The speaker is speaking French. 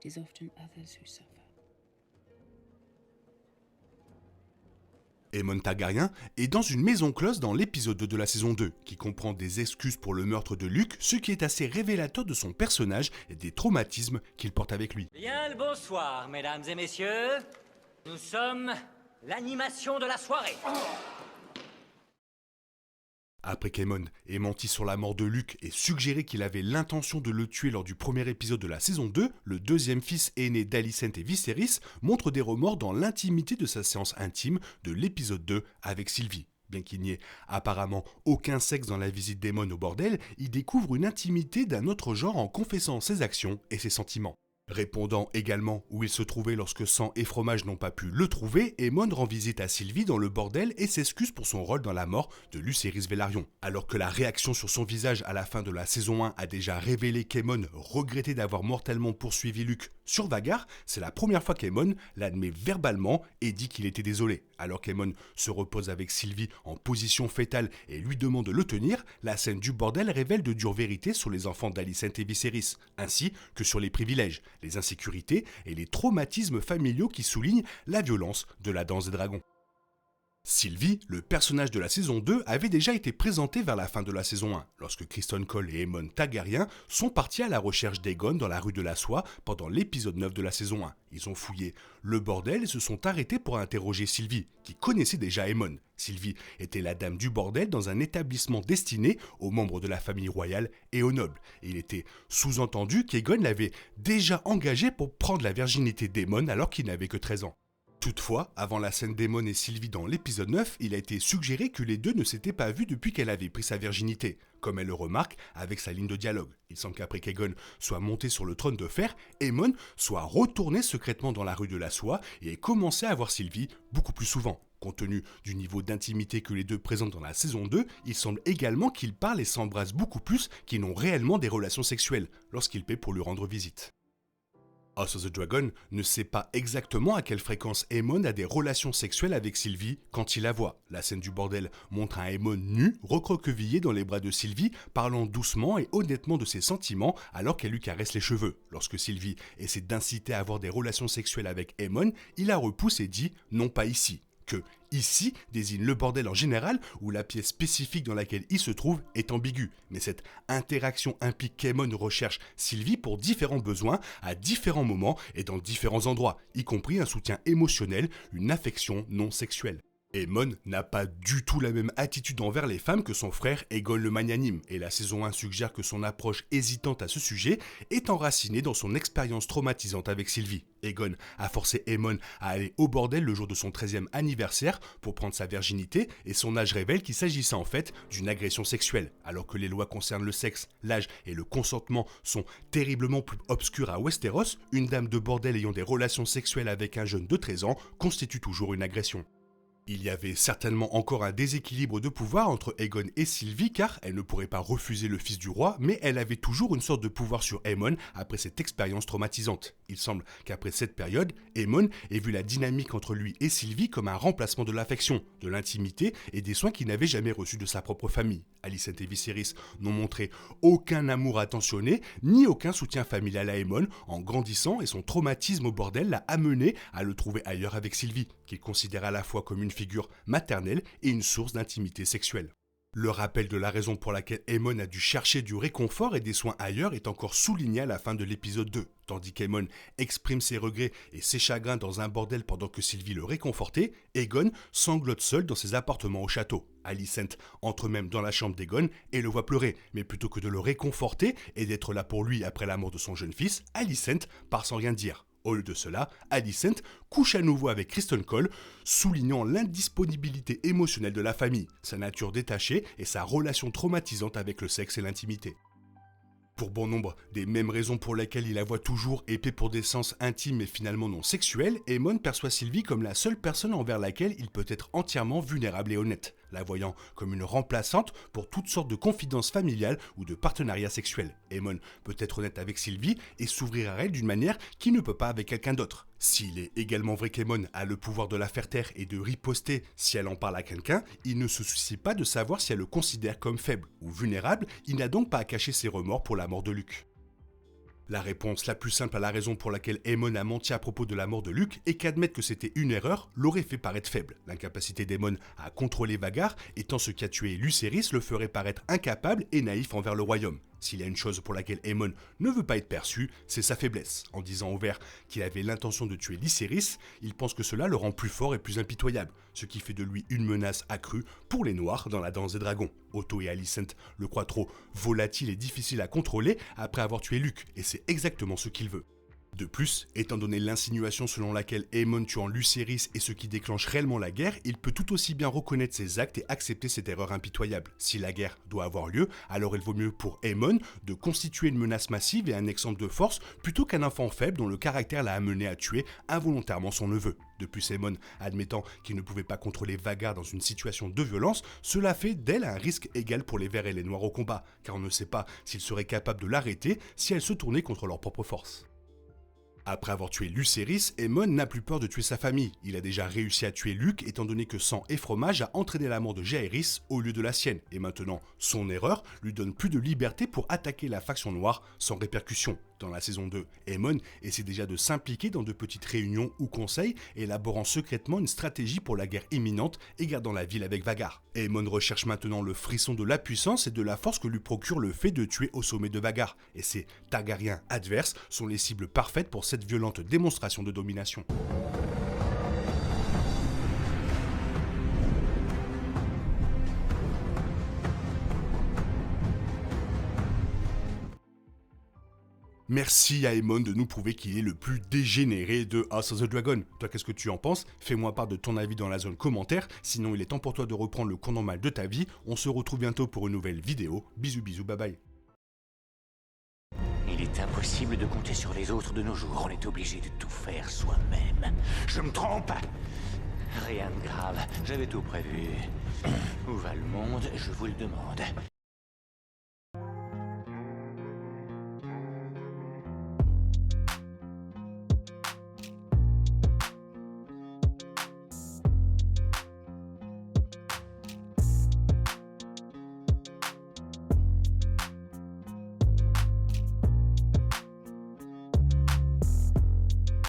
is often others who suffer. Aemon Targaryen est dans une maison close dans l'épisode 2 de la saison 2, qui comprend des excuses pour le meurtre de Luke, ce qui est assez révélateur de son personnage et des traumatismes qu'il porte avec lui. Bien le bonsoir, mesdames et messieurs. Nous sommes l'animation de la soirée. Après qu'Aemon ait menti sur la mort de Luke et suggéré qu'il avait l'intention de le tuer lors du premier épisode de la saison 2, le deuxième fils aîné d'Alicent et Viserys montre des remords dans l'intimité de sa séance intime de l'épisode 2 avec Sylvie. Bien qu'il n'y ait apparemment aucun sexe dans la visite d'Aemon au bordel, il découvre une intimité d'un autre genre en confessant ses actions et ses sentiments. Répondant également où il se trouvait lorsque sang et fromage n'ont pas pu le trouver, Aemon rend visite à Sylvie dans le bordel et s'excuse pour son rôle dans la mort de Lucerys Velaryon. Alors que la réaction sur son visage à la fin de la saison 1 a déjà révélé qu'Aemon regrettait d'avoir mortellement poursuivi Luke sur Vhagar, c'est la première fois qu'Aemon l'admet verbalement et dit qu'il était désolé. Alors qu'Aemon se repose avec Sylvie en position fétale et lui demande de le tenir, la scène du bordel révèle de dures vérités sur les enfants d'Alicent et Viserys, ainsi que sur les privilèges, les insécurités et les traumatismes familiaux qui soulignent la violence de la danse des dragons. Sylvie, le personnage de la saison 2, avait déjà été présenté vers la fin de la saison 1, lorsque Criston Cole et Aemon Targaryen sont partis à la recherche d'Aegon dans la rue de la Soie pendant l'épisode 9 de la saison 1. Ils ont fouillé le bordel et se sont arrêtés pour interroger Sylvie, qui connaissait déjà Aemon. Sylvie était la dame du bordel dans un établissement destiné aux membres de la famille royale et aux nobles. Et il était sous-entendu qu'Aegon l'avait déjà engagé pour prendre la virginité d'Aemon alors qu'il n'avait que 13 ans. Toutefois, avant la scène d'Aemon et Sylvie dans l'épisode 9, il a été suggéré que les deux ne s'étaient pas vus depuis qu'elle avait pris sa virginité, comme elle le remarque avec sa ligne de dialogue. Il semble qu'après qu'Aegon soit monté sur le trône de fer, Aemon soit retourné secrètement dans la rue de la Soie et ait commencé à voir Sylvie beaucoup plus souvent. Compte tenu du niveau d'intimité que les deux présentent dans la saison 2, il semble également qu'ils parlent et s'embrassent beaucoup plus qu'ils n'ont réellement des relations sexuelles lorsqu'il paie pour lui rendre visite. House of the Dragon ne sait pas exactement à quelle fréquence Aemon a des relations sexuelles avec Sylvie quand il la voit. La scène du bordel montre un Aemon nu, recroquevillé dans les bras de Sylvie, parlant doucement et honnêtement de ses sentiments alors qu'elle lui caresse les cheveux. Lorsque Sylvie essaie d'inciter à avoir des relations sexuelles avec Aemon, il la repousse et dit « non pas ici ». Que ici désigne le bordel en général où la pièce spécifique dans laquelle il se trouve est ambiguë. Mais cette interaction implique qu'Aemon recherche Sylvie pour différents besoins, à différents moments et dans différents endroits, y compris un soutien émotionnel, une affection non sexuelle. Aemon n'a pas du tout la même attitude envers les femmes que son frère Aegon le Magnanime, et la saison 1 suggère que son approche hésitante à ce sujet est enracinée dans son expérience traumatisante avec Sylvie. Aegon a forcé Aemon à aller au bordel le jour de son 13e anniversaire pour prendre sa virginité, et son âge révèle qu'il s'agissait en fait d'une agression sexuelle. Alors que les lois concernant le sexe, l'âge et le consentement sont terriblement plus obscures à Westeros, une dame de bordel ayant des relations sexuelles avec un jeune de 13 ans constitue toujours une agression. Il y avait certainement encore un déséquilibre de pouvoir entre Aegon et Sylvie car elle ne pourrait pas refuser le fils du roi, mais elle avait toujours une sorte de pouvoir sur Aemon après cette expérience traumatisante. Il semble qu'après cette période, Aemon ait vu la dynamique entre lui et Sylvie comme un remplacement de l'affection, de l'intimité et des soins qu'il n'avait jamais reçus de sa propre famille. Alicent et Viserys n'ont montré aucun amour attentionné, ni aucun soutien familial à Aemon en grandissant, et son traumatisme au bordel l'a amené à le trouver ailleurs avec Sylvie, qu'il considère à la fois comme une figure maternelle et une source d'intimité sexuelle. Le rappel de la raison pour laquelle Aemon a dû chercher du réconfort et des soins ailleurs est encore souligné à la fin de l'épisode 2. Tandis qu'Aemon exprime ses regrets et ses chagrins dans un bordel pendant que Sylvie le réconfortait, Aegon sanglote seul dans ses appartements au château. Alicent entre même dans la chambre d'Aegon et le voit pleurer, mais plutôt que de le réconforter et d'être là pour lui après la mort de son jeune fils, Alicent part sans rien dire. Au lieu de cela, Alicent couche à nouveau avec Criston Cole, soulignant l'indisponibilité émotionnelle de la famille, sa nature détachée et sa relation traumatisante avec le sexe et l'intimité. Pour bon nombre des mêmes raisons pour lesquelles il la voit toujours épée pour des sens intimes et finalement non sexuels, Aemon perçoit Sylvie comme la seule personne envers laquelle il peut être entièrement vulnérable et honnête, la voyant comme une remplaçante pour toutes sortes de confidences familiales ou de partenariats sexuels. Aemon peut être honnête avec Sylvie et s'ouvrir à elle d'une manière qu'il ne peut pas avec quelqu'un d'autre. S'il est également vrai qu'Aemon a le pouvoir de la faire taire et de riposter si elle en parle à quelqu'un, il ne se soucie pas de savoir si elle le considère comme faible ou vulnérable, il n'a donc pas à cacher ses remords pour la mort de Luke. La réponse la plus simple à la raison pour laquelle Aemon a menti à propos de la mort de Luke est qu'admettre que c'était une erreur l'aurait fait paraître faible. L'incapacité d'Aemon à contrôler Vhagar, étant ce qui a tué Lucerys, le ferait paraître incapable et naïf envers le royaume. S'il y a une chose pour laquelle Aemon ne veut pas être perçu, c'est sa faiblesse. En disant au ver qu'il avait l'intention de tuer Lucerys, il pense que cela le rend plus fort et plus impitoyable, ce qui fait de lui une menace accrue pour les Noirs dans la danse des dragons. Otto et Alicent le croient trop volatile et difficile à contrôler après avoir tué Luke, et c'est exactement ce qu'il veut. De plus, étant donné l'insinuation selon laquelle Aemon tuant Lucerys est ce qui déclenche réellement la guerre, il peut tout aussi bien reconnaître ses actes et accepter cette erreur impitoyable. Si la guerre doit avoir lieu, alors il vaut mieux pour Aemon de constituer une menace massive et un exemple de force plutôt qu'un enfant faible dont le caractère l'a amené à tuer involontairement son neveu. De plus, Aemon, admettant qu'il ne pouvait pas contrôler Vhagar dans une situation de violence, cela fait d'elle un risque égal pour les Verts et les Noirs au combat, car on ne sait pas s'ils seraient capables de l'arrêter si elle se tournait contre leur propre force. Après avoir tué Lucerys, Aemon n'a plus peur de tuer sa famille. Il a déjà réussi à tuer Luke étant donné que sang et fromage a entraîné la mort de Jaehaerys au lieu de la sienne. Et maintenant, son erreur lui donne plus de liberté pour attaquer la faction noire sans répercussion. Dans la saison 2, Aemon essaie déjà de s'impliquer dans de petites réunions ou conseils, élaborant secrètement une stratégie pour la guerre imminente et gardant la ville avec Vhagar. Aemon recherche maintenant le frisson de la puissance et de la force que lui procure le fait de tuer au sommet de Vhagar. Et ses Targaryens adverses sont les cibles parfaites pour cette violente démonstration de domination. Merci à Aemon de nous prouver qu'il est le plus dégénéré de House of the Dragon. Toi, qu'est-ce que tu en penses? Fais-moi part de ton avis dans la zone commentaire. Sinon, il est temps pour toi de reprendre le cours normal de ta vie. On se retrouve bientôt pour une nouvelle vidéo. Bisous, bisous, bye bye. Il est impossible de compter sur les autres de nos jours. On est obligé de tout faire soi-même. Je me trompe? Rien de grave, j'avais tout prévu. Où va le monde, je vous le demande.